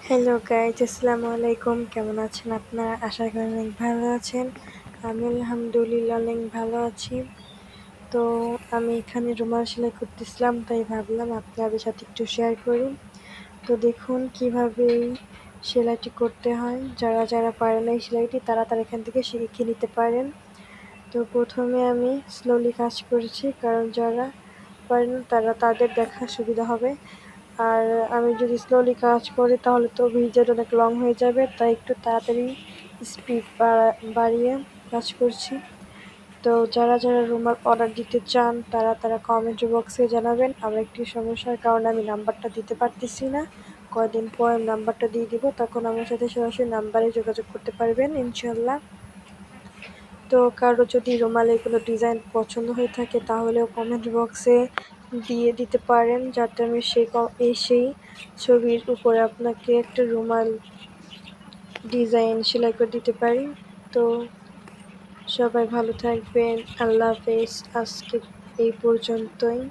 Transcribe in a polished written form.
Hello guys, আসসালামু আলাইকুম। কেমন আছেন আপনারা? আশা করি অনেক ভালো আছেন। আমি আলহামদুলিল্লাহ অনেক ভালো আছি। তো আমি এখানে রুমাল সেলাই করতেছিলাম, তাই ভাবলাম আপনাদের সাথে একটু শেয়ার করি। তো দেখুন কিভাবে এই সেলাইটি করতে হয়। যারা যারা পারেন এই সেলাইটি তারা এখান থেকে শিখে নিতে পারেন। তো প্রথমে আমি স্লোলি কাজ করেছি, কারণ যারা পারেন তাদের দেখা সুবিধা হবে। আর আমি যদি স্লোলি কাজ করি তাহলে তো ভিডিওটা অনেক লং হয়ে যাবে, তাই একটু তাড়াতাড়ি স্পিড বাড়িয়ে কাজ করছি। তো যারা যারা রুমাল অর্ডার দিতে চান তারা কমেন্ট বক্সে জানাবেন। আমার একটি সমস্যার কারণে আমি নাম্বারটা দিতে পারতেছি না, কয়দিন পর নাম্বারটা দিয়ে দিব, তখন আমার সাথে সরাসরি নাম্বারে যোগাযোগ করতে পারবেন ইনশাল্লাহ। তো কারো যদি রুমালের কোনো ডিজাইন পছন্দ হয়ে থাকে তাহলেও কমেন্ট বক্সে দিয়ে দিতে পারেন, যাতে আমি সেই ছবির উপরে আপনাকে একটা রুমাল ডিজাইন সেলাই করে দিতে পারি। তো সবাই ভালো থাকবেন, আল্লাহ হাফেজ। আজকে এই পর্যন্তই।